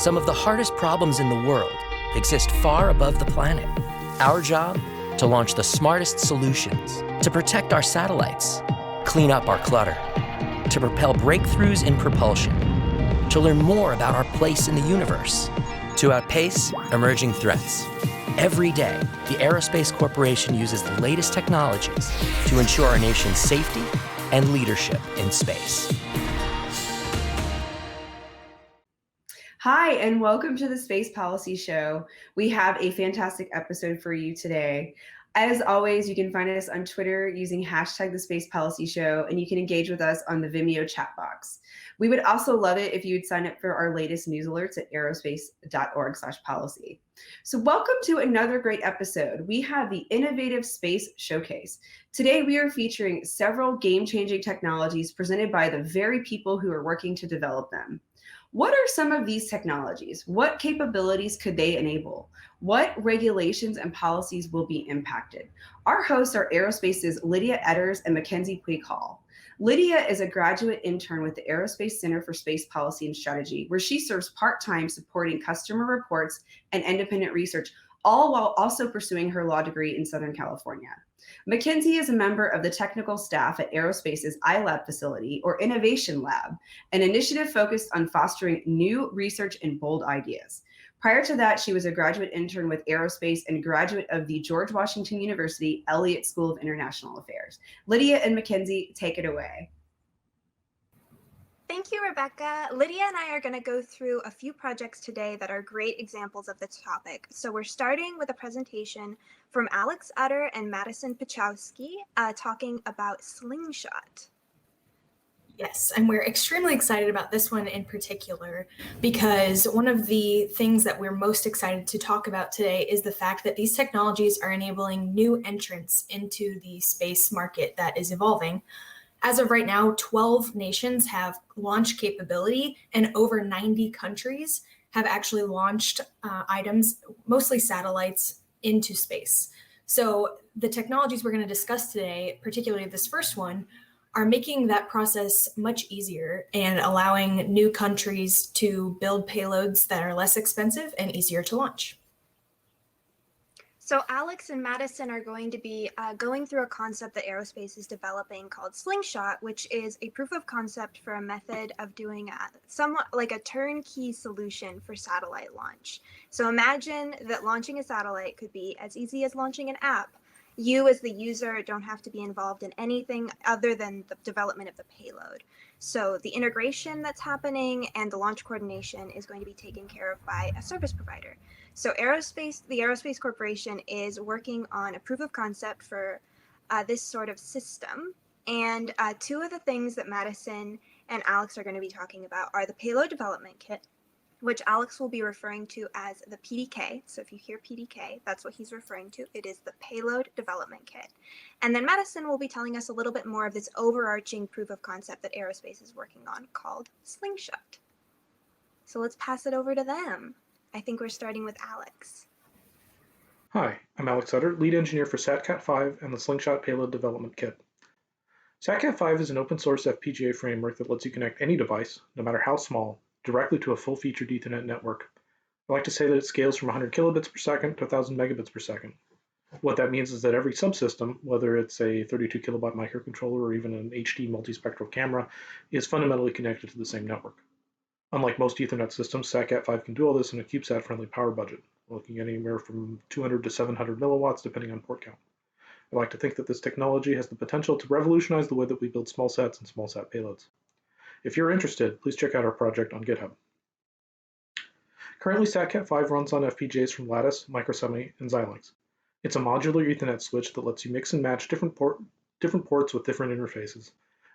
Some of the hardest problems in the world exist far above the planet. Our job? To launch the smartest solutions, to protect our satellites, clean up our clutter, to propel breakthroughs in propulsion, to learn more about our place in the universe, to outpace emerging threats. Every day, the Aerospace Corporation uses the latest technologies to ensure our nation's safety and leadership in space. Hi, and welcome to the Space Policy Show. We have a fantastic episode for you today. As always, you can find us on Twitter using hashtag the Space Policy Show, and you can engage with us on the Vimeo chat box. We would also love it if you would sign up for our latest news alerts at aerospace.org/policy. So welcome to another great episode. We have the Innovative Space Showcase. Today, we are featuring several game-changing technologies presented by the very people who are working to develop them. What are some of these technologies? What capabilities could they enable? What regulations and policies will be impacted? Our hosts are Aerospace's Lydia Etters and Mackenzie Puig-Hall. Lydia is a graduate intern with the Aerospace Center for Space Policy and Strategy, where she serves part-time supporting customer reports and independent research, all while also pursuing her law degree in Southern California. Mackenzie is a member of the technical staff at Aerospace's iLab facility, or Innovation Lab, an initiative focused on fostering new research and bold ideas. Prior to that, she was a graduate intern with Aerospace and graduate of the George Washington University Elliott School of International Affairs. Lydia and Mackenzie, take it away. Thank you, Rebecca. Lydia and I are going to go through a few projects today that are great examples of this topic. So we're starting with a presentation from Alex Etters and Madison Piechowski talking about Slingshot. Yes, and we're extremely excited about this one in particular because one of the things that we're most excited to talk about today is the fact that these technologies are enabling new entrants into the space market that is evolving. As of right now, 12 nations have launch capability and over 90 countries have actually launched items, mostly satellites, into space. So the technologies we're going to discuss today, particularly this first one, are making that process much easier and allowing new countries to build payloads that are less expensive and easier to launch. So Alex and Madison are going to be going through a concept that Aerospace is developing called Slingshot, which is a proof of concept for a method of doing somewhat like a turnkey solution for satellite launch. So imagine that launching a satellite could be as easy as launching an app. You as the user don't have to be involved in anything other than the development of the payload. So the integration that's happening and the launch coordination is going to be taken care of by a service provider. So the Aerospace Corporation is working on a proof of concept for this sort of system. And two of the things that Madison and Alex are going to be talking about are the payload development kit, which Alex will be referring to as the PDK. So if you hear PDK, that's what he's referring to. It is the payload development kit. And then Madison will be telling us a little bit more of this overarching proof of concept that Aerospace is working on called Slingshot. So let's pass it over to them. I think we're starting with Alex. Hi, I'm Alex Etters, lead engineer for SatCat5 and the Slingshot Payload Development Kit. SatCat5 is an open source FPGA framework that lets you connect any device, no matter how small, directly to a full-featured Ethernet network. I like to say that it scales from 100 kilobits per second to 1,000 megabits per second. What that means is that every subsystem, whether it's a 32 kilobyte microcontroller or even an HD multispectral camera, is fundamentally connected to the same network. Unlike most Ethernet systems, SatCat5 can do all this in a CubeSat-friendly power budget, looking anywhere from 200 to 700 milliwatts depending on port count. I like to think that this technology has the potential to revolutionize the way that we build small sats and small sat payloads. If you're interested, please check out our project on GitHub. Currently, SatCat5 runs on FPGAs from Lattice, Microsemi, and Xilinx. It's a modular Ethernet switch that lets you mix and match different ports with different interfaces.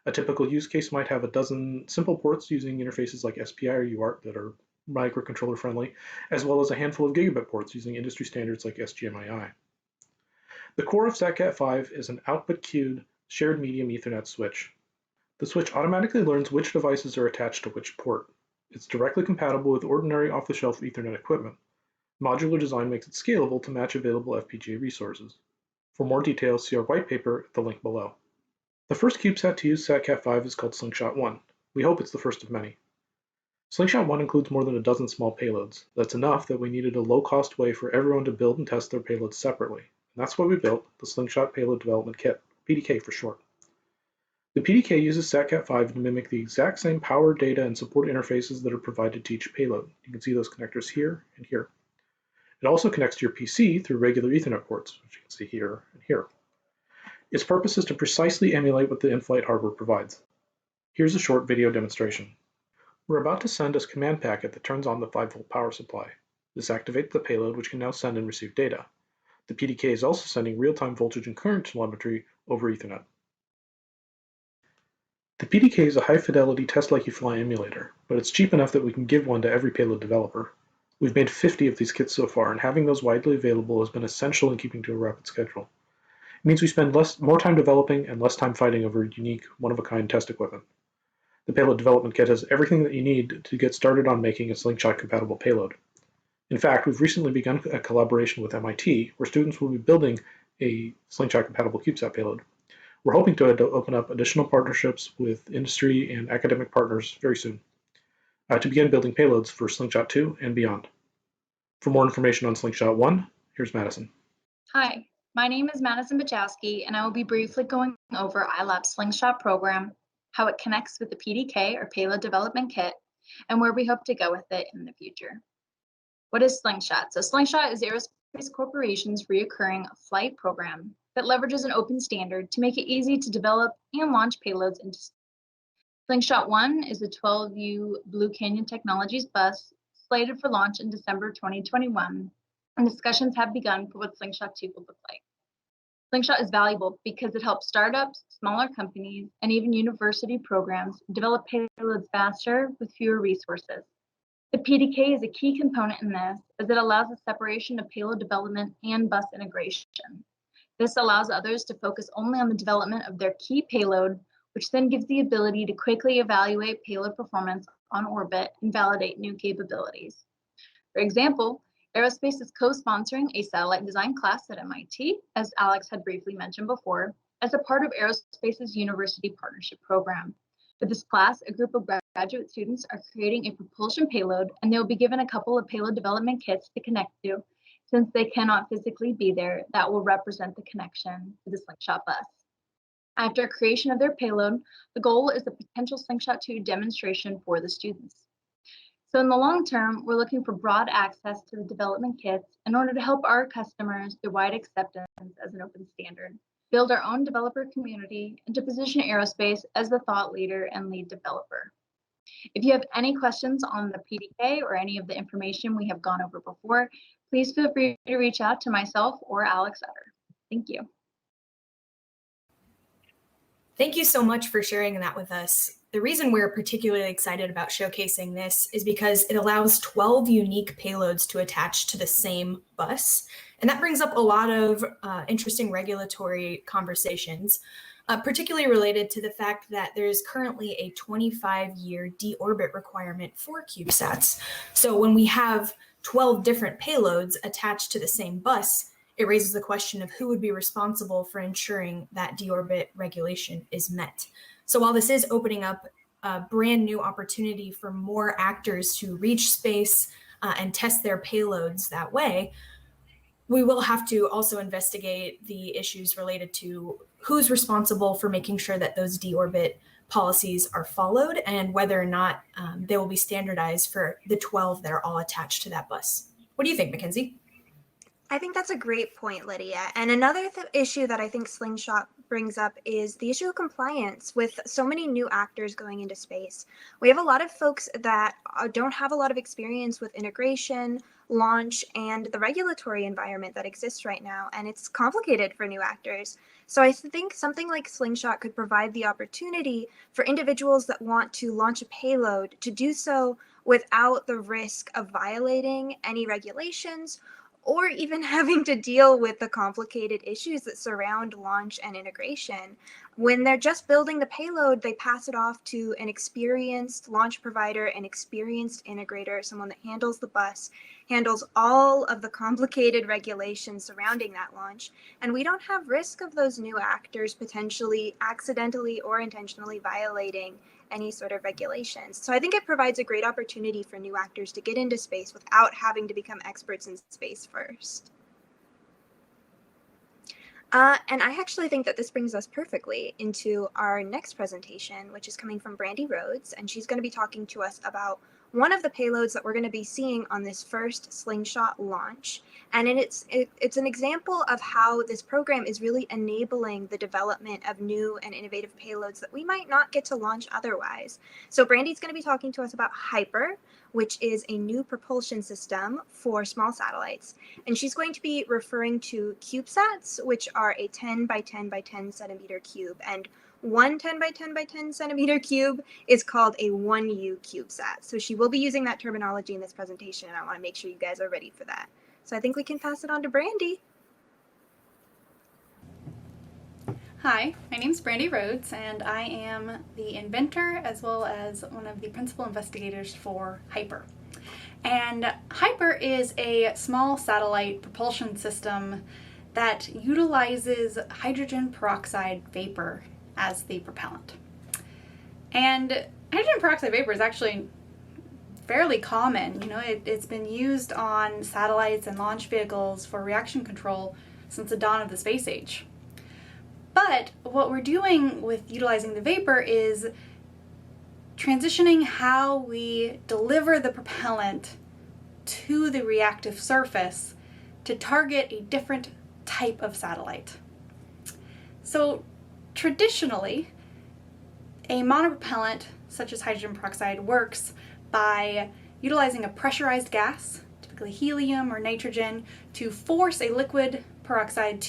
A typical use case might have a dozen simple ports using interfaces like SPI or UART that are microcontroller friendly, as well as a handful of gigabit ports using industry standards like SGMII. The core of SatCat5 is an output-queued shared medium Ethernet switch. The switch automatically learns which devices are attached to which port. It's directly compatible with ordinary off-the-shelf Ethernet equipment. Modular design makes it scalable to match available FPGA resources. For more details, see our white paper at the link below. The first CubeSat to use SatCat5 is called Slingshot 1. We hope it's the first of many. Slingshot 1 includes more than a dozen small payloads. That's enough that we needed a low-cost way for everyone to build and test their payloads separately. And that's why we built the Slingshot Payload Development Kit, PDK for short. The PDK uses SatCat5 to mimic the exact same power, data, and support interfaces that are provided to each payload. You can see those connectors here and here. It also connects to your PC through regular Ethernet ports, which you can see here and here. Its purpose is to precisely emulate what the in-flight hardware provides. Here's a short video demonstration. We're about to send a command packet that turns on the 5-volt power supply. This activates the payload, which can now send and receive data. The PDK is also sending real-time voltage and current telemetry over Ethernet. The PDK is a high-fidelity test-like-you-fly emulator, but it's cheap enough that we can give one to every payload developer. We've made 50 of these kits so far, and having those widely available has been essential in keeping to a rapid schedule. It means we spend more time developing and less time fighting over unique, one-of-a-kind test equipment. The Payload Development Kit has everything that you need to get started on making a Slingshot-compatible payload. In fact, we've recently begun a collaboration with MIT, where students will be building a Slingshot-compatible CubeSat payload. We're hoping to open up additional partnerships with industry and academic partners very soon to begin building payloads for Slingshot 2 and beyond. For more information on Slingshot 1, here's Madison. Hi, my name is Madison Piechowski, and I will be briefly going over iLab's Slingshot program, how it connects with the PDK or Payload Development Kit, and where we hope to go with it in the future. What is Slingshot? So Slingshot is Aerospace Corporation's recurring flight program that leverages an open standard to make it easy to develop and launch payloads into space. Slingshot 1 is a 12U Blue Canyon Technologies bus slated for launch in December 2021, and discussions have begun for what Slingshot 2 will look like. Slingshot is valuable because it helps startups, smaller companies, and even university programs develop payloads faster with fewer resources. The PDK is a key component in this, as it allows the separation of payload development and bus integration. This allows others to focus only on the development of their key payload, which then gives the ability to quickly evaluate payload performance on orbit and validate new capabilities. For example, Aerospace is co-sponsoring a satellite design class at MIT, as Alex had briefly mentioned before, as a part of Aerospace's university partnership program. For this class, a group of graduate students are creating a propulsion payload, and they will be given a couple of payload development kits to connect to. Since they cannot physically be there, that will represent the connection to the Slingshot bus. After creation of their payload, the goal is the potential Slingshot 2 demonstration for the students. So in the long term, we're looking for broad access to the development kits in order to help our customers through wide acceptance as an open standard, build our own developer community, and to position aerospace as the thought leader and lead developer. If you have any questions on the PDK or any of the information we have gone over before, please feel free to reach out to myself or Alex Etters. Thank you. Thank you so much for sharing that with us. The reason we're particularly excited about showcasing this is because it allows 12 unique payloads to attach to the same bus. And that brings up a lot of interesting regulatory conversations, particularly related to the fact that there's currently a 25-year deorbit requirement for CubeSats. So when we have 12 different payloads attached to the same bus, it raises the question of who would be responsible for ensuring that deorbit regulation is met. So while this is opening up a brand new opportunity for more actors to reach space and test their payloads that way, we will have to also investigate the issues related to who's responsible for making sure that those deorbit policies are followed and whether or not they will be standardized for the 12 that are all attached to that bus. What do you think, Mackenzie? I think that's a great point, Lydia. And another issue that I think Slingshot brings up is the issue of compliance with so many new actors going into space. We have a lot of folks that don't have a lot of experience with integration, launch, and the regulatory environment that exists right now, and it's complicated for new actors. So I think something like Slingshot could provide the opportunity for individuals that want to launch a payload to do so without the risk of violating any regulations or even having to deal with the complicated issues that surround launch and integration. When they're just building the payload, they pass it off to an experienced launch provider, an experienced integrator, someone that handles the bus, handles all of the complicated regulations surrounding that launch. And we don't have risk of those new actors potentially accidentally or intentionally violating any sort of regulations. So I think it provides a great opportunity for new actors to get into space without having to become experts in space first. And I actually think that this brings us perfectly into our next presentation, which is coming from Brandi Rhodes, and she's going to be talking to us about one of the payloads that we're going to be seeing on this first Slingshot launch. And it's an example of how this program is really enabling the development of new and innovative payloads that we might not get to launch otherwise. So Brandi's going to be talking to us about Hyper, which is a new propulsion system for small satellites. And she's going to be referring to CubeSats, which are a 10 by 10 by 10 centimeter cube. And one 10 by 10 by 10 centimeter cube is called a 1U CubeSat. So she will be using that terminology in this presentation, and I want to make sure you guys are ready for that. So I think we can pass it on to Brandi. Hi, my name is Brandi Rhodes, and I am the inventor as well as one of the principal investigators for Hyper. And Hyper is a small satellite propulsion system that utilizes hydrogen peroxide vapor as the propellant. And hydrogen peroxide vapor is actually fairly common. You know, it's been used on satellites and launch vehicles for reaction control since the dawn of the space age. But what we're doing with utilizing the vapor is transitioning how we deliver the propellant to the reactive surface to target a different type of satellite. So traditionally, a monopropellant such as hydrogen peroxide works by utilizing a pressurized gas, typically helium or nitrogen, to force a liquid peroxide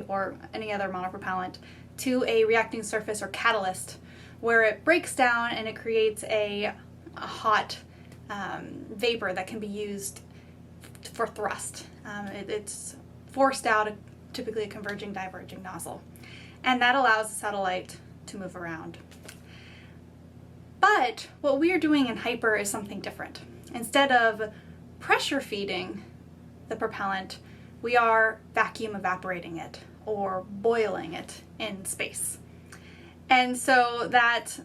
or any other monopropellant to a reacting surface or catalyst, where it breaks down and it creates a hot vapor that can be used for thrust. It's forced out typically a converging diverging nozzle, and that allows the satellite to move around. But what we are doing in Hyper is something different. Instead of pressure feeding the propellant, we are vacuum evaporating it or boiling it in space. And so that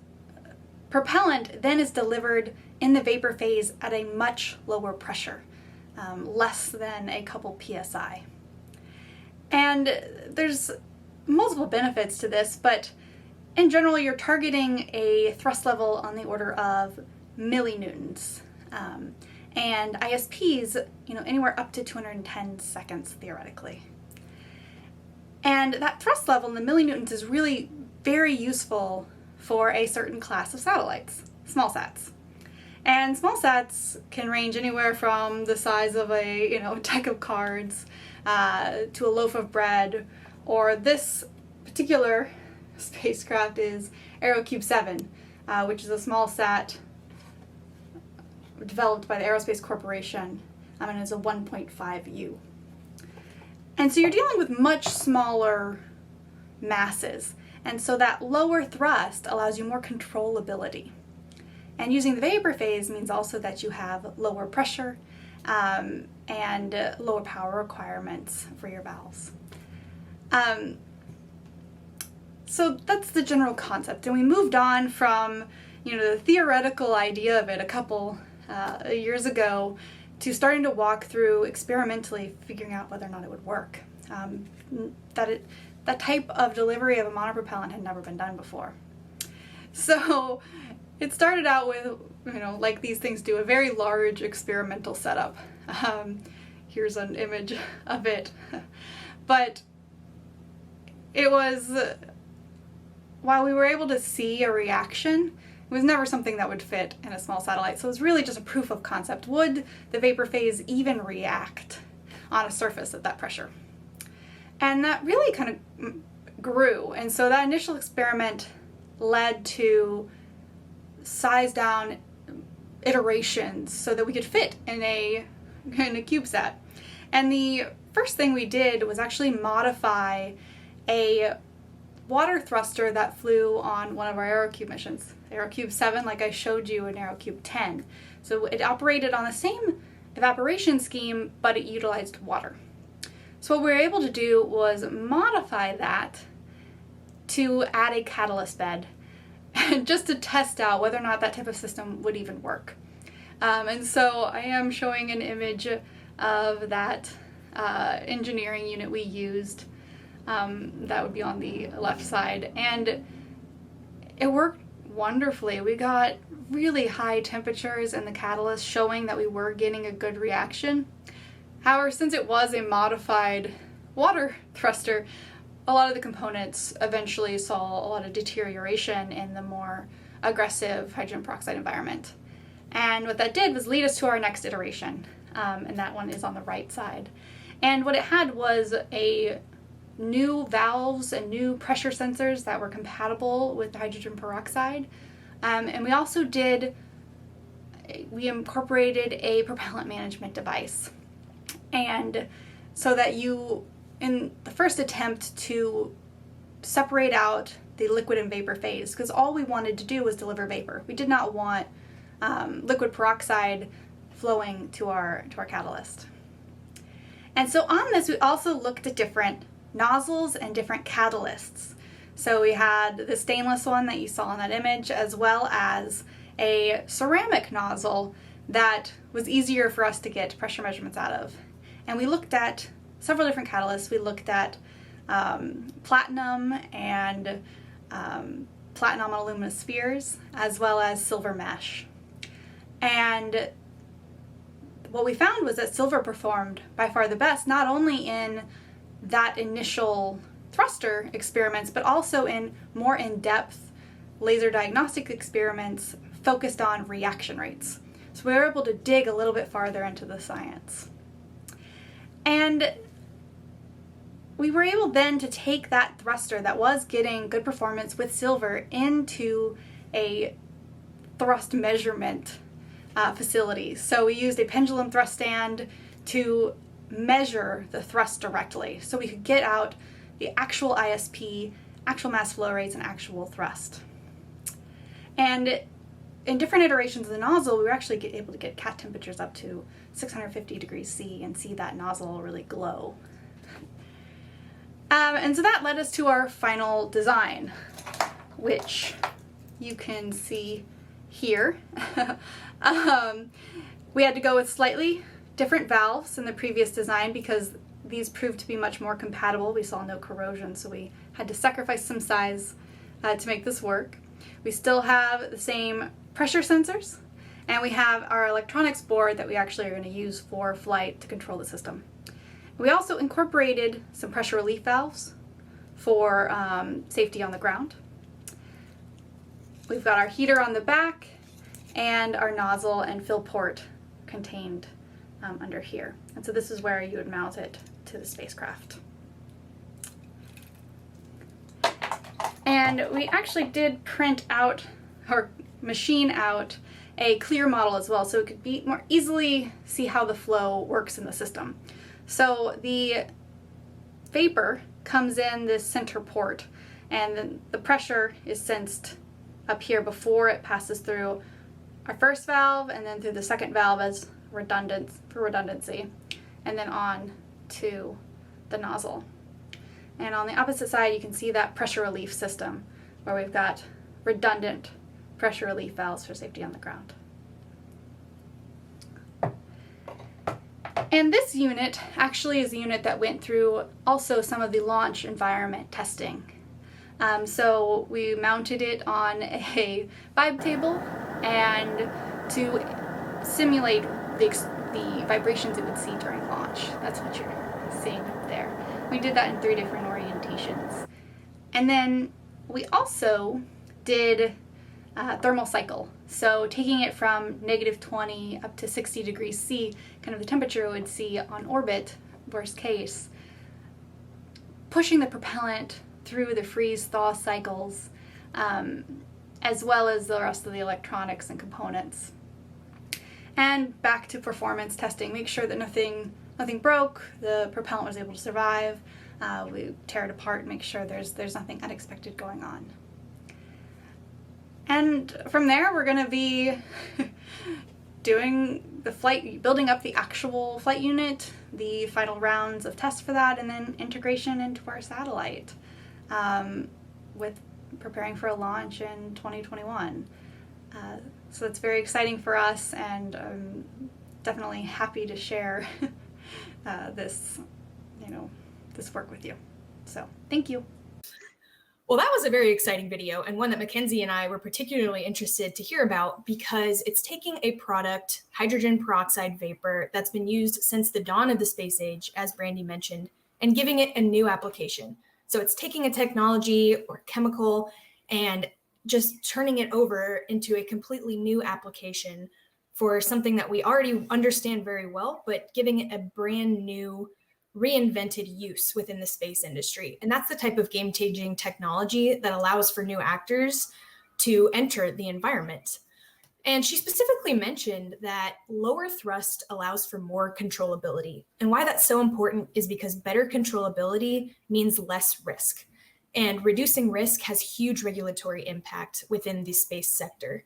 propellant then is delivered in the vapor phase at a much lower pressure, less than a couple PSI. And there's multiple benefits to this, but in general, you're targeting a thrust level on the order of millinewtons. And ISPs, anywhere up to 210 seconds theoretically. And that thrust level in the millinewtons is really very useful for a certain class of satellites, small sats. And small sats can range anywhere from the size of a deck of cards to a loaf of bread, or this particular spacecraft is AeroCube 7, which is a small sat developed by the Aerospace Corporation, and is a 1.5U. And so you're dealing with much smaller masses, and so that lower thrust allows you more controllability. And using the vapor phase means also that you have lower pressure and lower power requirements for your valves. So that's the general concept, and we moved on from the theoretical idea of it a couple years ago to starting to walk through experimentally figuring out whether or not it would work. That type of delivery of a monopropellant had never been done before. So it started out with, like these things do, a very large experimental setup. Here's an image of it. But it was, while we were able to see a reaction, it was never something that would fit in a small satellite. So it was really just a proof of concept. Would the vapor phase even react on a surface at that pressure? And that really kind of grew. And so that initial experiment led to size down iterations so that we could fit in a CubeSat. And the first thing we did was actually modify a water thruster that flew on one of our AeroCube missions. AeroCube 7, like I showed you in AeroCube 10. So it operated on the same evaporation scheme, but it utilized water. So what we were able to do was modify that to add a catalyst bed just to test out whether or not that type of system would even work. And so I am showing an image of that engineering unit we used. That would be on the left side, and it worked wonderfully. We got really high temperatures in the catalyst, showing that we were getting a good reaction. However, since it was a modified water thruster, a lot of the components eventually saw a lot of deterioration in the more aggressive hydrogen peroxide environment. And what that did was lead us to our next iteration, and that one is on the right side. And what it had was a new valves and new pressure sensors that were compatible with hydrogen peroxide. And we also we incorporated a propellant management device. And so that in the first attempt to separate out the liquid and vapor phase, because all we wanted to do was deliver vapor. We did not want liquid peroxide flowing to our catalyst. And so on this, we also looked at different nozzles and different catalysts. So we had the stainless one that you saw in that image, as well as a ceramic nozzle that was easier for us to get pressure measurements out of. And we looked at several different catalysts. We looked at platinum and platinum on aluminum spheres, as well as silver mesh. And what we found was that silver performed by far the best, not only in that initial thruster experiments, but also in more in-depth laser diagnostic experiments focused on reaction rates. So we were able to dig a little bit farther into the science. And we were able then to take that thruster that was getting good performance with silver into a thrust measurement facility. So we used a pendulum thrust stand to measure the thrust directly, so we could get out the actual ISP, actual mass flow rates, and actual thrust. And in different iterations of the nozzle, we were actually able to get cat temperatures up to 650 degrees C and see that nozzle really glow. And so that led us to our final design, which you can see here. We had to go with slightly different valves in the previous design because these proved to be much more compatible. We saw no corrosion, so we had to sacrifice some size to make this work. We still have the same pressure sensors, and we have our electronics board that we actually are going to use for flight to control the system. We also incorporated some pressure relief valves for safety on the ground. We've got our heater on the back and our nozzle and fill port contained under here. And so this is where you would mount it to the spacecraft. And we actually did print out or machine out a clear model as well, so it could be more easily see how the flow works in the system. So the vapor comes in this center port, and then the pressure is sensed up here before it passes through our first valve and then through the second valve as redundancy, and then on to the nozzle. And on the opposite side, you can see that pressure relief system where we've got redundant pressure relief valves for safety on the ground. And this unit actually is the unit that went through also some of the launch environment testing. So we mounted it on a vibe table and to simulate the vibrations it would see during launch. That's what you're seeing up there. We did that in 3 different orientations. And then we also did thermal cycle. So taking it from -20 up to 60 degrees C, kind of the temperature we would see on orbit, worst case, pushing the propellant through the freeze-thaw cycles, as well as the rest of the electronics and components. And back to performance testing, make sure that nothing broke, the propellant was able to survive. We tear it apart, make sure there's nothing unexpected going on. And from there, we're going to be doing the flight, building up the actual flight unit, the final rounds of tests for that, and then integration into our satellite with preparing for a launch in 2021. So it's very exciting for us, and I'm definitely happy to share this work with you. So thank you. Well, that was a very exciting video, and one that Mackenzie and I were particularly interested to hear about because it's taking a product, hydrogen peroxide vapor, that's been used since the dawn of the space age, as Brandi mentioned, and giving it a new application. So it's taking a technology or chemical and just turning it over into a completely new application for something that we already understand very well, but giving it a brand new reinvented use within the space industry. And that's the type of game-changing technology that allows for new actors to enter the environment. And she specifically mentioned that lower thrust allows for more controllability. And why that's so important is because better controllability means less risk. And reducing risk has huge regulatory impact within the space sector.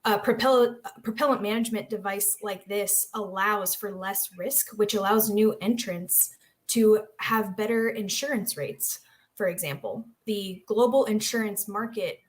A propellant management device like this allows for less risk, which allows new entrants to have better insurance rates. For example, the global insurance market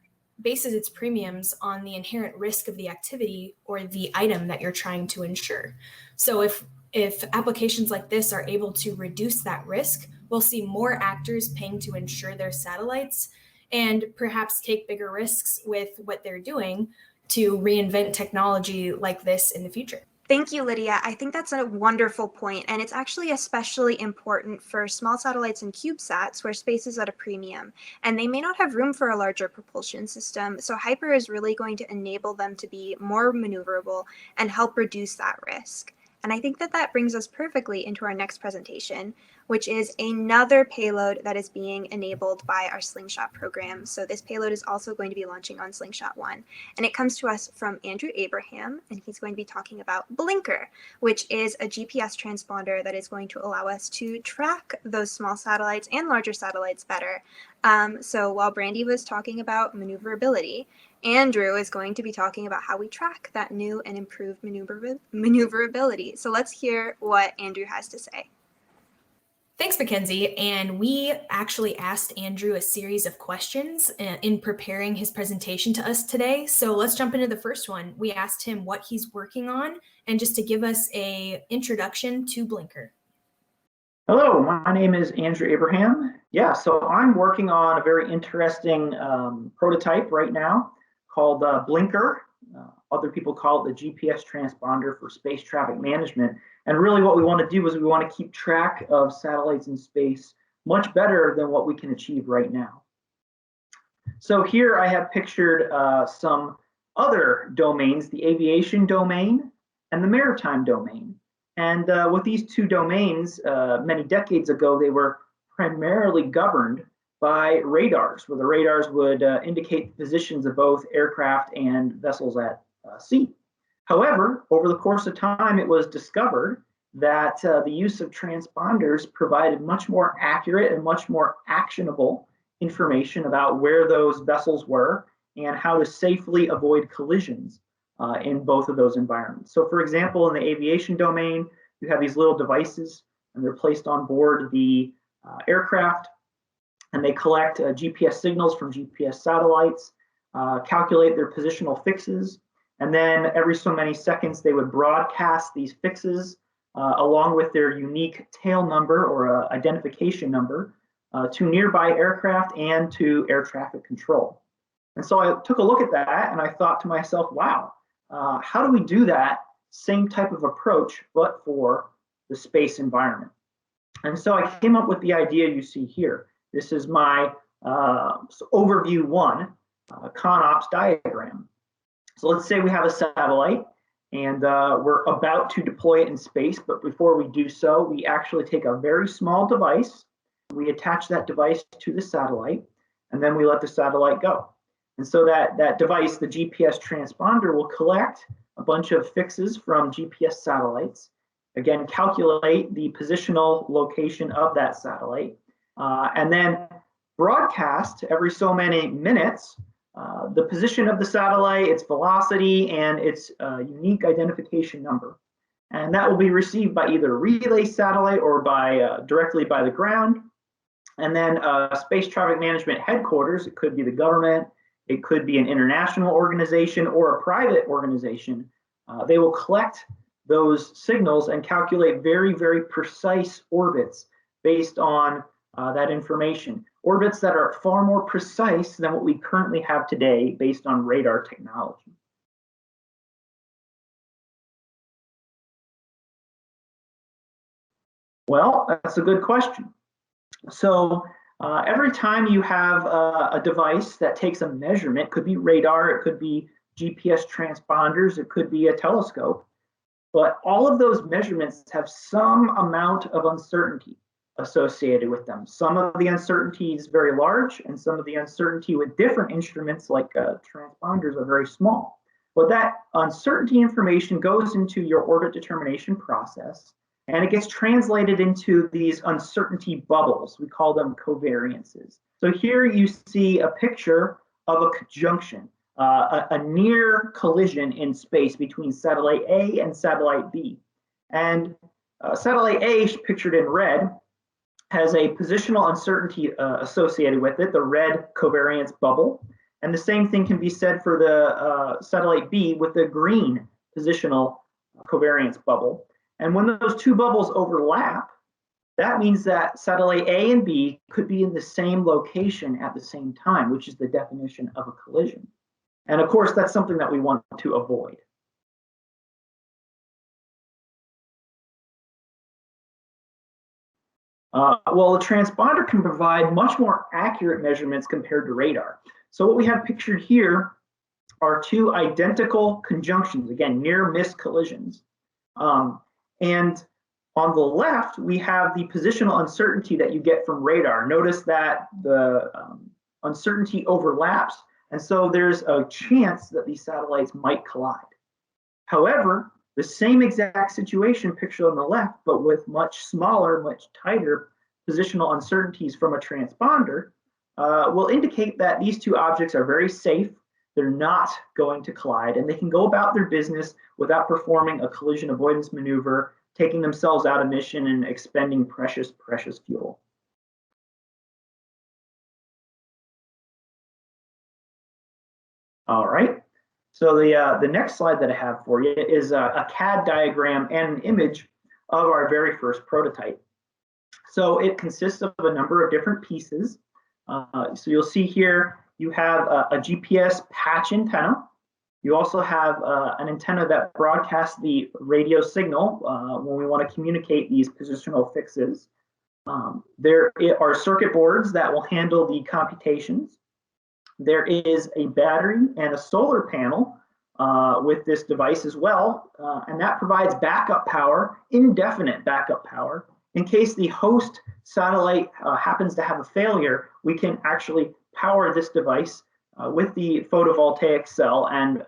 bases its premiums on the inherent risk of the activity or the item that you're trying to insure. So if applications like this are able to reduce that risk, we'll see more actors paying to insure their satellites and perhaps take bigger risks with what they're doing to reinvent technology like this in the future. Thank you, Lydia. I think that's a wonderful point, and it's actually especially important for small satellites and CubeSats where space is at a premium, and they may not have room for a larger propulsion system, so Hyper is really going to enable them to be more maneuverable and help reduce that risk. And I think that that brings us perfectly into our next presentation, which is another payload that is being enabled by our Slingshot program. So this payload is also going to be launching on Slingshot 1. And it comes to us from Andrew Abraham, and he's going to be talking about Blinker, which is a GPS transponder that is going to allow us to track those small satellites and larger satellites better. So while Brandi was talking about maneuverability, Andrew is going to be talking about how we track that new and improved maneuverability. So let's hear what Andrew has to say. Thanks, Mackenzie. And we actually asked Andrew a series of questions in preparing his presentation to us today. So let's jump into the first one. We asked him what he's working on and just to give us an introduction to Blinker. Hello, my name is Andrew Abraham. Yeah, so I'm working on a very interesting prototype right now called Blinker. Other people call it the GPS transponder for space traffic management. And really what we want to do is we want to keep track of satellites in space much better than what we can achieve right now. So here I have pictured some other domains, the aviation domain and the maritime domain. And with these two domains, many decades ago, they were primarily governed by radars, where the radars would indicate the positions of both aircraft and vessels at sea. However, over the course of time, it was discovered that the use of transponders provided much more accurate and much more actionable information about where those vessels were and how to safely avoid collisions in both of those environments. So for example, in the aviation domain, you have these little devices and they're placed on board the aircraft, and they collect GPS signals from GPS satellites, calculate their positional fixes, and then every so many seconds they would broadcast these fixes along with their unique tail number or identification number to nearby aircraft and to air traffic control. And so I took a look at that and I thought to myself, wow, how do we do that same type of approach but for the space environment? And so I came up with the idea you see here. This is my overview one ConOps diagram. So let's say we have a satellite and we're about to deploy it in space, but before we do so, we actually take a very small device, we attach that device to the satellite, and then we let the satellite go. And so that device, the GPS transponder, will collect a bunch of fixes from GPS satellites, again, calculate the positional location of that satellite, and then broadcast every so many minutes the position of the satellite, its velocity, and its unique identification number. And that will be received by either a relay satellite or by directly by the ground. And then space traffic management headquarters, it could be the government, it could be an international organization or a private organization. They will collect those signals and calculate very, very precise orbits based on that information. Orbits that are far more precise than what we currently have today based on radar technology. Well, that's a good question. So every time you have a device that takes a measurement, it could be radar, it could be GPS transponders, it could be a telescope, but all of those measurements have some amount of uncertainty associated with them. Some of the uncertainty is very large, and some of the uncertainty with different instruments like transponders are very small. But that uncertainty information goes into your orbit determination process, and it gets translated into these uncertainty bubbles. We call them covariances. So here you see a picture of a conjunction, a near collision in space between satellite A and satellite B. And satellite A, pictured in red, has a positional uncertainty associated with it, the red covariance bubble. And the same thing can be said for the satellite B with the green positional covariance bubble. And when those two bubbles overlap, that means that satellite A and B could be in the same location at the same time, which is the definition of a collision. And of course, that's something that we want to avoid. Well, a transponder can provide much more accurate measurements compared to radar. So what we have pictured here are two identical conjunctions, again, near-miss collisions. And on the left, we have the positional uncertainty that you get from radar. Notice that the uncertainty overlaps, and so there's a chance that these satellites might collide. However, the same exact situation pictured on the left, but with much smaller, much tighter positional uncertainties from a transponder, will indicate that these two objects are very safe. They're not going to collide, and they can go about their business without performing a collision avoidance maneuver, taking themselves out of mission and expending precious, precious fuel. All right, so the next slide that I have for you is a CAD diagram and an image of our very first prototype. So it consists of a number of different pieces. So you'll see here, you have a GPS patch antenna. You also have an antenna that broadcasts the radio signal when we want to communicate these positional fixes. There are circuit boards that will handle the computations. There is a battery and a solar panel with this device as well, and that provides backup power, indefinite backup power. In case the host satellite happens to have a failure, we can actually power this device with the photovoltaic cell and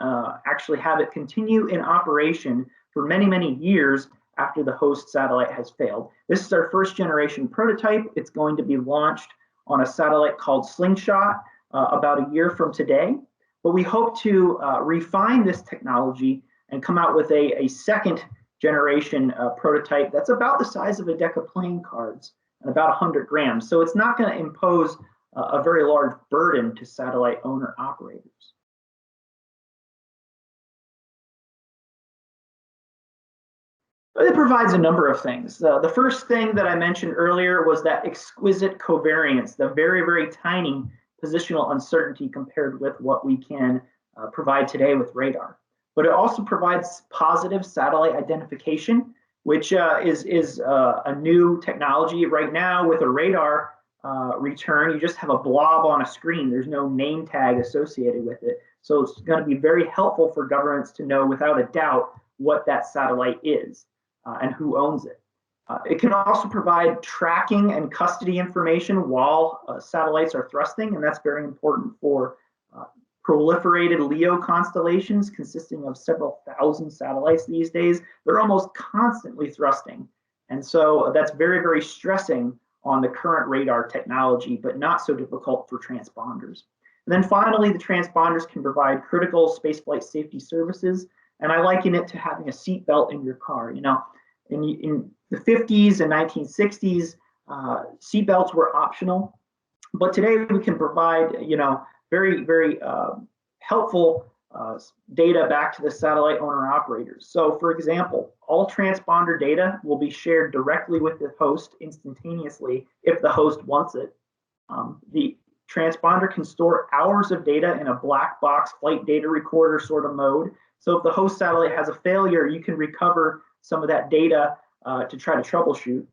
actually have it continue in operation for many, many years after the host satellite has failed. This is our first generation prototype. It's going to be launched on a satellite called Slingshot about a year from today. But we hope to refine this technology and come out with a second generation prototype that's about the size of a deck of playing cards and about 100 grams. So it's not going to impose a very large burden to satellite owner operators. But it provides a number of things. The first thing that I mentioned earlier was that exquisite covariance, the very, very tiny positional uncertainty compared with what we can provide today with radar. But it also provides positive satellite identification, which is a new technology right now. With a radar return, you just have a blob on a screen. There's no name tag associated with it. So it's going to be very helpful for governments to know without a doubt what that satellite is and who owns it. It can also provide tracking and custody information while satellites are thrusting, and that's very important for proliferated LEO constellations consisting of several thousand satellites these days. They're almost constantly thrusting. And so that's very, very stressing on the current radar technology, but not so difficult for transponders. And then finally, the transponders can provide critical spaceflight safety services. And I liken it to having a seatbelt in your car. You know, in the 50s and 1960s, seatbelts were optional, but today we can provide, very, very helpful data back to the satellite owner operators. So for example, all transponder data will be shared directly with the host instantaneously if the host wants it. The transponder can store hours of data in a black box flight data recorder sort of mode. So if the host satellite has a failure, you can recover some of that data to try to troubleshoot.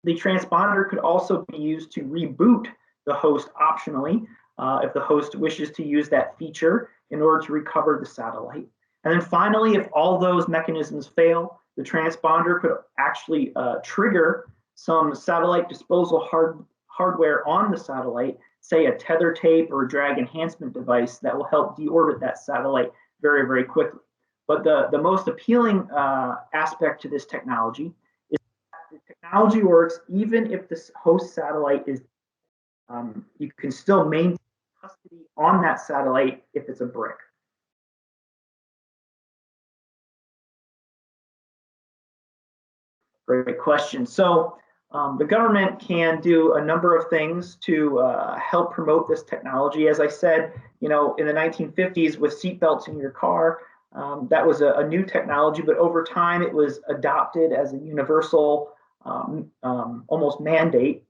The transponder could also be used to reboot the host optionally if the host wishes to use that feature in order to recover the satellite. And then finally, if all those mechanisms fail, the transponder could actually trigger some satellite disposal hardware on the satellite, say a tether tape or a drag enhancement device that will help deorbit that satellite very, very quickly. But the most appealing aspect to this technology is that the technology works even if the host satellite is, you can still maintain custody on that satellite if it's a brick. Great question. So the government can do a number of things to help promote this technology. As I said, in the 1950s with seatbelts in your car, that was a new technology, but over time it was adopted as a universal almost mandate.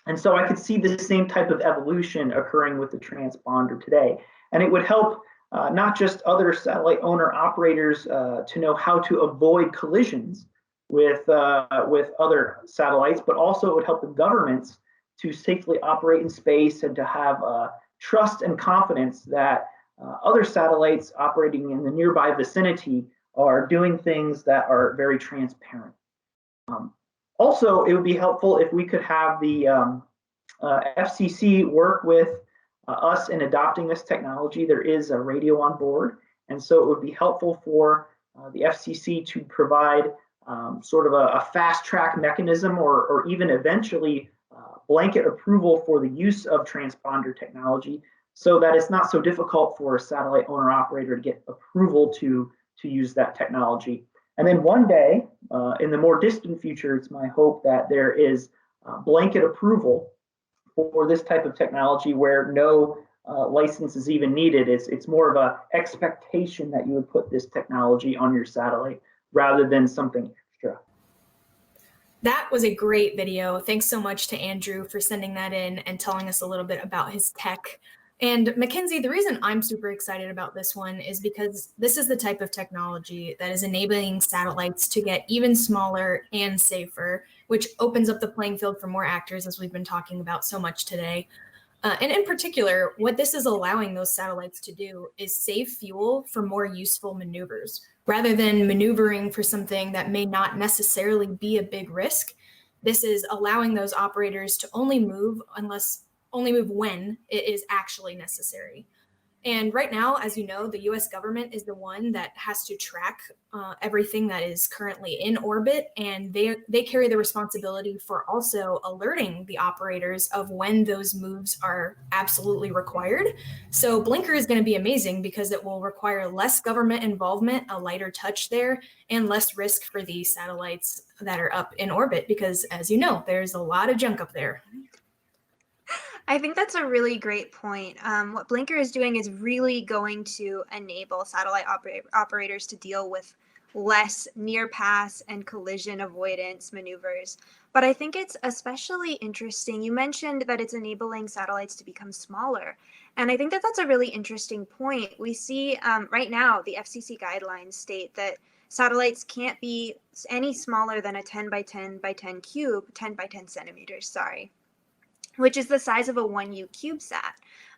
And so I could see the same type of evolution occurring with the transponder today. And it would help not just other satellite owner operators to know how to avoid collisions with other satellites, but also it would help the governments to safely operate in space and to have trust and confidence that other satellites operating in the nearby vicinity are doing things that are very transparent. Also, it would be helpful if we could have the FCC work with us in adopting this technology. There is a radio on board, and so it would be helpful for the FCC to provide sort of a fast track mechanism or even eventually blanket approval for the use of transponder technology so that it's not so difficult for a satellite owner operator to get approval to use that technology. And then one day, in the more distant future, it's my hope that there is blanket approval for this type of technology where no license is even needed. It's more of an expectation that you would put this technology on your satellite rather than something extra. That was a great video. Thanks so much to Andrew for sending that in and telling us a little bit about his tech. And Mackenzie, the reason I'm super excited about this one is because this is the type of technology that is enabling satellites to get even smaller and safer, which opens up the playing field for more actors, as we've been talking about so much today. And in particular, what this is allowing those satellites to do is save fuel for more useful maneuvers. Rather than maneuvering for something that may not necessarily be a big risk, this is allowing those operators to only move when it is actually necessary. And right now, as you know, the US government is the one that has to track everything that is currently in orbit, and they carry the responsibility for also alerting the operators of when those moves are absolutely required. So Blinker is going to be amazing because it will require less government involvement, a lighter touch there, and less risk for the satellites that are up in orbit because, as you know, there's a lot of junk up there. I think that's a really great point. What Blinker is doing is really going to enable satellite operators to deal with less near pass and collision avoidance maneuvers. But I think it's especially interesting. You mentioned that it's enabling satellites to become smaller. And I think that that's a really interesting point. We see right now the FCC guidelines state that satellites can't be any smaller than a 10 by 10 by 10 cube, 10 by 10 centimeters, sorry, which is the size of a 1U CubeSat.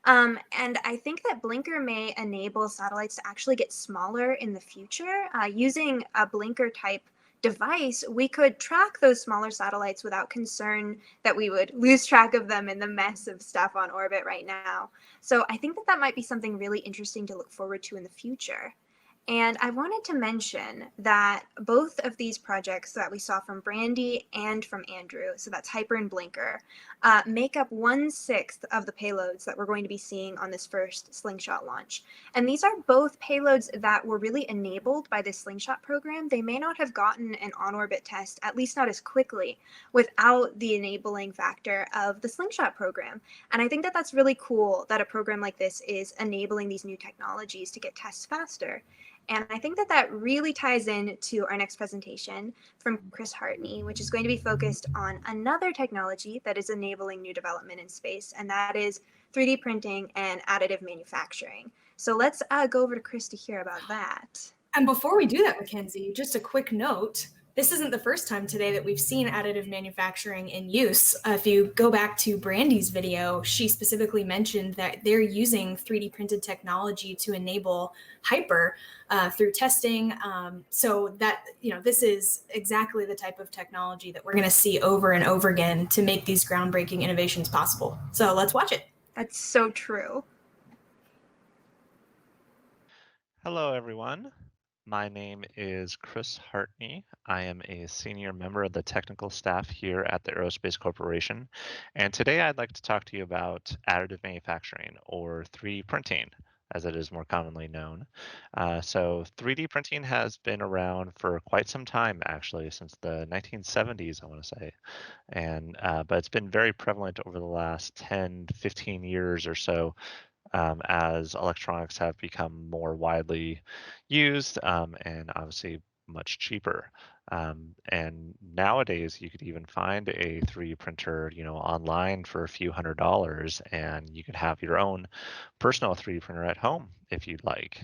And I think that Blinker may enable satellites to actually get smaller in the future. Using a Blinker type device, we could track those smaller satellites without concern that we would lose track of them in the mess of stuff on orbit right now. So I think that that might be something really interesting to look forward to in the future. And I wanted to mention that both of these projects that we saw from Brandi and from Andrew, so that's Hyper and Blinker, make up 1/6 of the payloads that we're going to be seeing on this first Slingshot launch. And these are both payloads that were really enabled by this Slingshot program. They may not have gotten an on-orbit test, at least not as quickly, without the enabling factor of the Slingshot program. And I think that that's really cool that a program like this is enabling these new technologies to get tests faster. And I think that that really ties in to our next presentation from Chris Hartney, which is going to be focused on another technology that is enabling new development in space, and that is 3D printing and additive manufacturing. So let's go over to Chris to hear about that. And before we do that, Mackenzie, just a quick note. This isn't the first time today that we've seen additive manufacturing in use. If you go back to Brandi's video, she specifically mentioned that they're using 3D printed technology to enable Hyper through testing. So that, this is exactly the type of technology that we're going to see over and over again to make these groundbreaking innovations possible. So let's watch it. That's so true. Hello, everyone. My name is Chris Hartney. I am a senior member of the technical staff here at the Aerospace Corporation. And today I'd like to talk to you about additive manufacturing, or 3D printing, as it is more commonly known. So 3D printing has been around for quite some time, actually, since the 1970s, I want to say. And but it's been very prevalent over the last 10, 15 years or so, as electronics have become more widely used, and obviously much cheaper. And nowadays, you could even find a 3D printer, online for a few $100s, and you could have your own personal 3D printer at home if you'd like.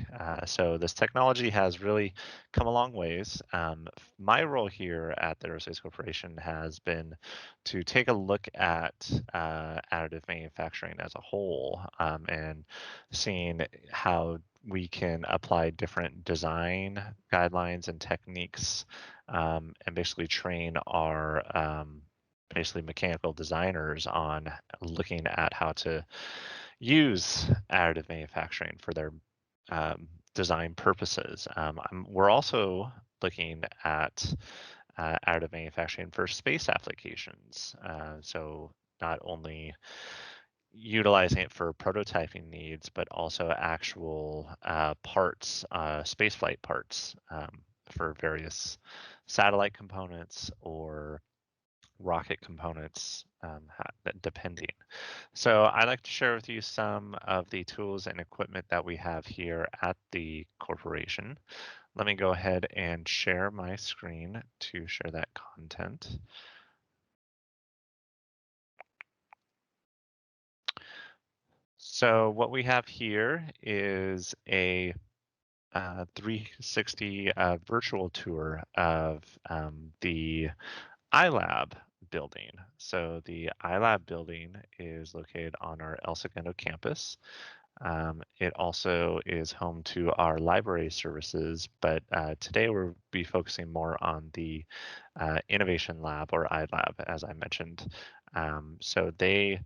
So this technology has really come a long ways. My role here at the Aerospace Corporation has been to take a look at additive manufacturing as a whole, and seeing how we can apply different design guidelines and techniques, and basically train our basically mechanical designers on looking at how to use additive manufacturing for their design purposes. We're also looking at additive manufacturing for space applications. So not only utilizing it for prototyping needs, but also actual parts, spaceflight parts, for various satellite components or rocket components, depending. So I'd like to share with you some of the tools and equipment that we have here at the corporation. Let me go ahead and share my screen to share that content. So what we have here is a 360 virtual tour of the iLab building. So the iLab building is located on our El Segundo campus. It also is home to our library services, but today we'll be focusing more on the Innovation Lab, or iLab, as I mentioned. So they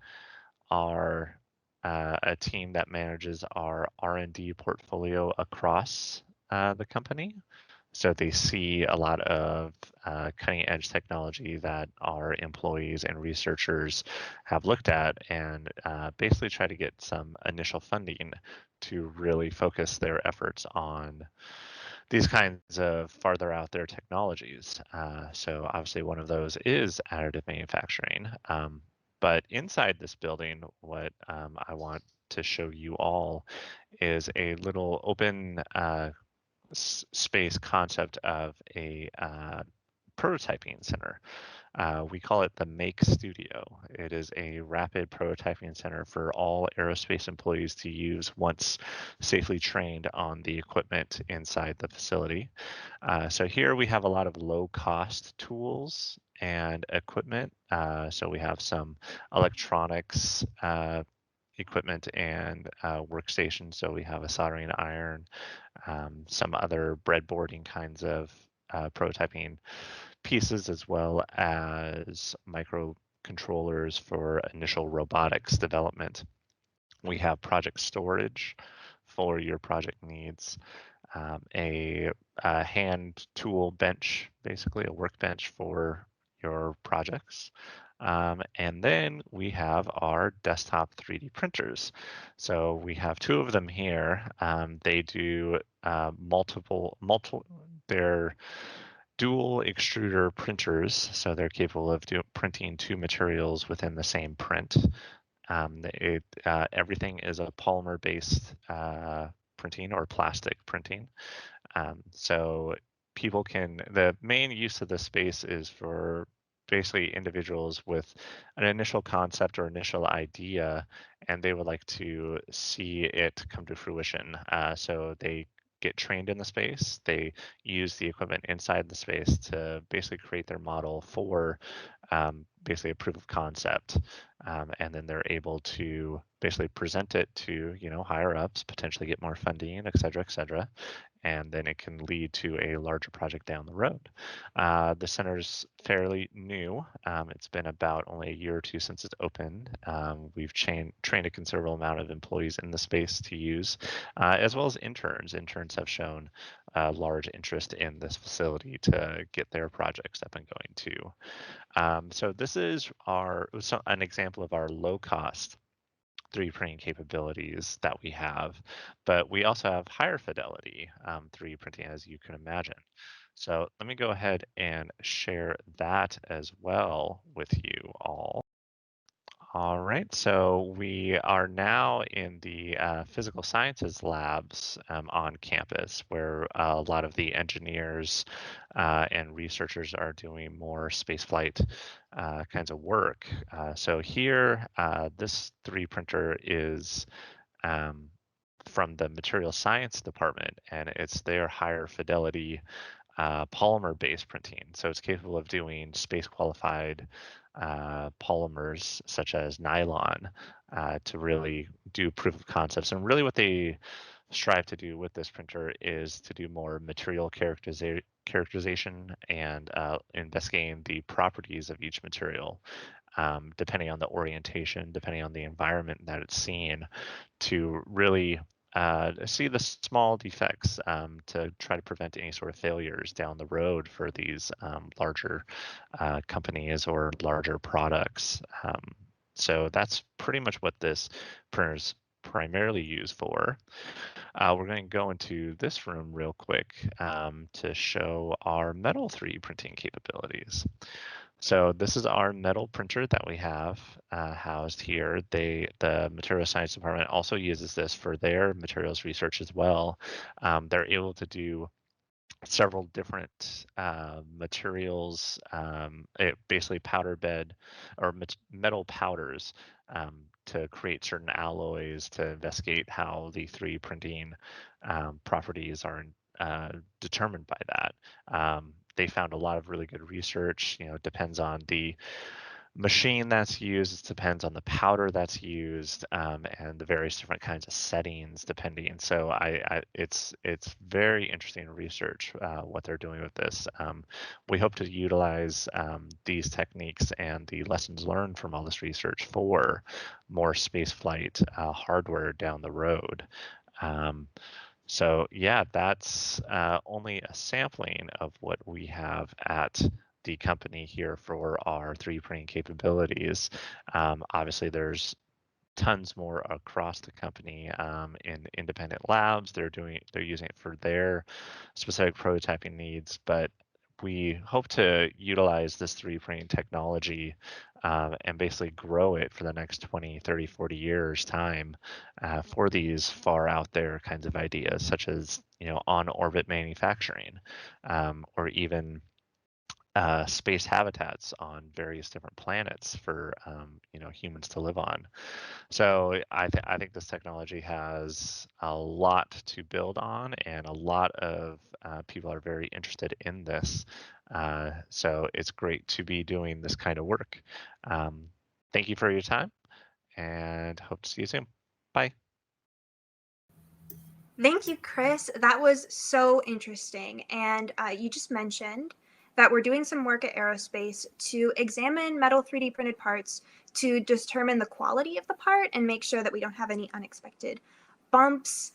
are a team that manages our R&D portfolio across the company. So they see a lot of cutting edge technology that our employees and researchers have looked at, and basically try to get some initial funding to really focus their efforts on these kinds of farther out there technologies. So obviously one of those is additive manufacturing. But inside this building, what I want to show you all is a little open space concept of a prototyping center. We call it the Make Studio. It is a rapid prototyping center for all aerospace employees to use once safely trained on the equipment inside the facility. So here we have a lot of low-cost tools and equipment. So we have some electronics equipment and workstations. So we have a soldering iron, some other breadboarding kinds of prototyping pieces, as well as microcontrollers for initial robotics development. We have project storage for your project needs. a hand tool bench, basically a workbench for your projects. And then we have our desktop 3D printers. So we have two of them here. They do they're dual extruder printers. So they're capable of printing two materials within the same print. Everything is a polymer-based printing or plastic printing. So the main use of the space is for basically individuals with an initial concept or initial idea, and they would like to see it come to fruition. So they get trained in the space. They use the equipment inside the space to basically create their model for basically a proof of concept. And then they're able to basically present it to, higher ups, potentially get more funding, et cetera, and then it can lead to a larger project down the road. The center's fairly new. It's been about only a year or two since it's opened. We've trained a considerable amount of employees in the space to use, as well as interns. Interns have shown large interest in this facility to get their projects up and going too. So this is an example of our low-cost 3D printing capabilities that we have, but we also have higher fidelity 3D printing, as you can imagine. So let me go ahead and share that as well with you all. All right, so we are now in the physical sciences labs on campus, where a lot of the engineers and researchers are doing more spaceflight kinds of work. So here, this 3D printer is from the material science department, and it's their higher fidelity polymer-based printing. So it's capable of doing space-qualified polymers such as nylon to really do proof of concepts. And really what they strive to do with this printer is to do more material characterization and investigating the properties of each material, depending on the orientation, depending on the environment that it's seeing, to really see the small defects to try to prevent any sort of failures down the road for these larger companies or larger products. So that's pretty much what this printer is primarily used for. We're going to go into this room real quick to show our metal 3D printing capabilities. So this is our metal printer that we have housed here. The material science department also uses this for their materials research as well. They're able to do several different materials, basically powder bed or metal powders to create certain alloys to investigate how the 3D printing properties are determined by that. They found a lot of really good research. It depends on the machine that's used, it depends on the powder that's used, and the various different kinds of settings depending. And so it's very interesting research what they're doing with this. We hope to utilize these techniques and the lessons learned from all this research for more spaceflight hardware down the road. So yeah, that's only a sampling of what we have at the company here for our 3D printing capabilities. Obviously, there's tons more across the company in independent labs. They're using it for their specific prototyping needs, but we hope to utilize this 3D printing technology and basically grow it for the next 20, 30, 40 years time for these far out there kinds of ideas, such as on orbit manufacturing or even space habitats on various different planets for humans to live on. So I think this technology has a lot to build on, and a lot of people are very interested in this. So it's great to be doing this kind of work. Thank you for your time, and hope to see you soon. Bye. Thank you, Chris. That was so interesting. And you just mentioned that we're doing some work at Aerospace to examine metal 3D printed parts to determine the quality of the part and make sure that we don't have any unexpected bumps,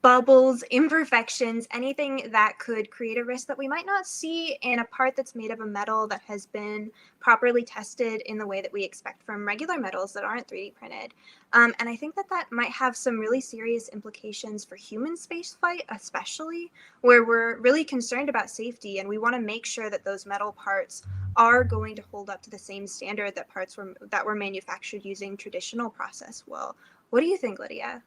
bubbles, imperfections, anything that could create a risk that we might not see in a part that's made of a metal that has been properly tested in the way that we expect from regular metals that aren't 3D printed. And I think that that might have some really serious implications for human spaceflight, especially where we're really concerned about safety, and we want to make sure that those metal parts are going to hold up to the same standard that parts that were manufactured using traditional process will. What do you think, Lydia?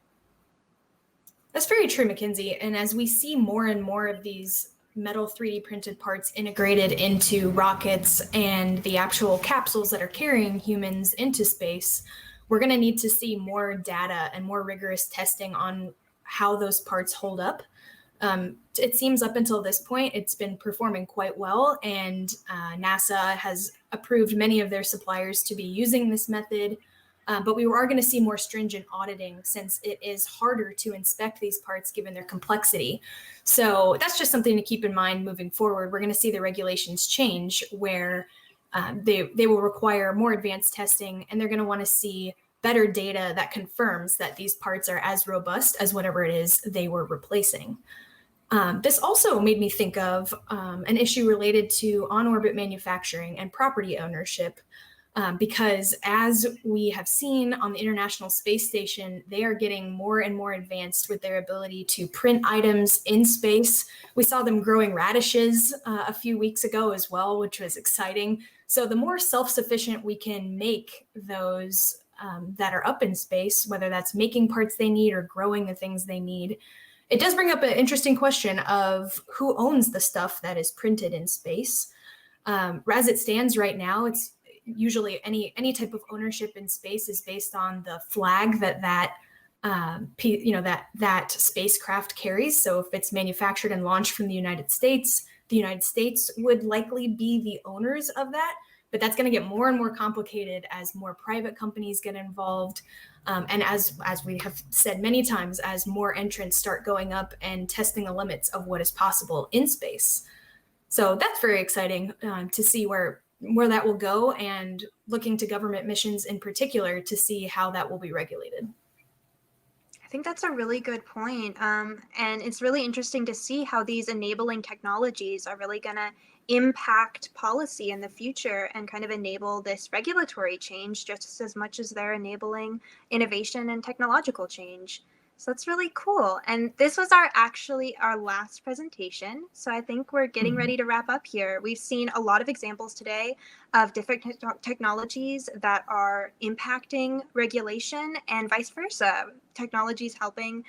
That's very true, Mackenzie. And as we see more and more of these metal 3D printed parts integrated into rockets and the actual capsules that are carrying humans into space, we're going to need to see more data and more rigorous testing on how those parts hold up. It seems up until this point, it's been performing quite well, and NASA has approved many of their suppliers to be using this method. But we are going to see more stringent auditing since it is harder to inspect these parts given their complexity. So that's just something to keep in mind moving forward. We're going to see the regulations change where they will require more advanced testing, and they're going to want to see better data that confirms that these parts are as robust as whatever it is they were replacing. This also made me think of an issue related to on-orbit manufacturing and property ownership. Because as we have seen on the International Space Station, they are getting more and more advanced with their ability to print items in space. We saw them growing radishes a few weeks ago as well, which was exciting. So the more self-sufficient we can make those that are up in space, whether that's making parts they need or growing the things they need, it does bring up an interesting question of who owns the stuff that is printed in space. As it stands right now, it's usually any type of ownership in space is based on the flag that spacecraft carries. So if it's manufactured and launched from the United States would likely be the owners of that. But that's going to get more and more complicated as more private companies get involved. And as we have said many times, as more entrants start going up and testing the limits of what is possible in space. So that's very exciting to see where that will go, and looking to government missions in particular to see how that will be regulated. I think that's a really good point. And it's really interesting to see how these enabling technologies are really going to impact policy in the future and kind of enable this regulatory change just as much as they're enabling innovation and technological change. So that's really cool. And this was actually our last presentation. So I think we're getting ready to wrap up here. We've seen a lot of examples today of different technologies that are impacting regulation and vice versa. Technologies helping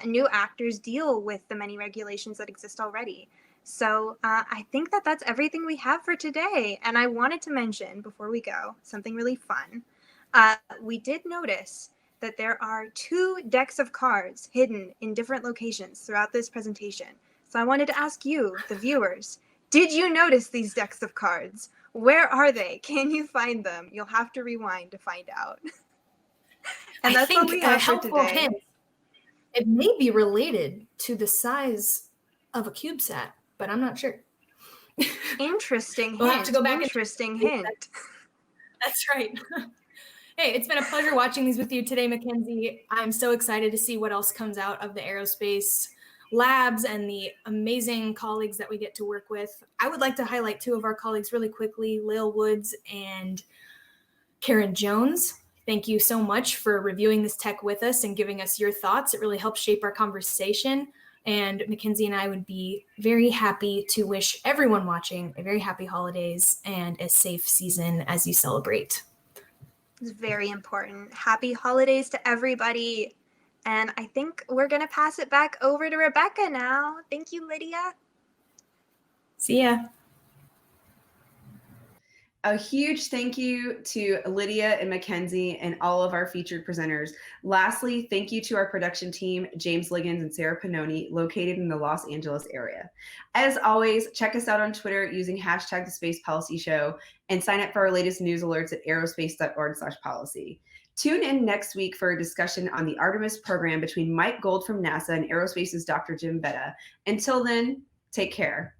new actors deal with the many regulations that exist already. So I think that that's everything we have for today. And I wanted to mention before we go something really fun. We did notice that there are 2 decks of cards hidden in different locations throughout this presentation. So I wanted to ask you, the viewers, did you notice these decks of cards? Where are they? Can you find them? You'll have to rewind to find out. And that's what we have for today. Hint, it may be related to the size of a CubeSat, but I'm not sure. Interesting We'll hint. have to go back. Interesting hint. That's right. Hey, it's been a pleasure watching these with you today, Mackenzie. I'm so excited to see what else comes out of the aerospace labs and the amazing colleagues that we get to work with. I would like to highlight 2 of our colleagues really quickly, Lil Woods and Karen Jones. Thank you so much for reviewing this tech with us and giving us your thoughts. It really helps shape our conversation. And Mackenzie and I would be very happy to wish everyone watching a very happy holidays and a safe season as you celebrate. It's very important. Happy holidays to everybody. And I think we're going to pass it back over to Rebecca now. Thank you, Lydia. See ya. A huge thank you to Lydia and Mackenzie and all of our featured presenters. Lastly, thank you to our production team, James Liggins and Sarah Pannoni, located in the Los Angeles area. As always, check us out on Twitter using hashtag The Space Policy Show and sign up for our latest news alerts at aerospace.org/policy. Tune in next week for a discussion on the Artemis program between Mike Gold from NASA and Aerospace's Dr. Jim Betta. Until then, take care.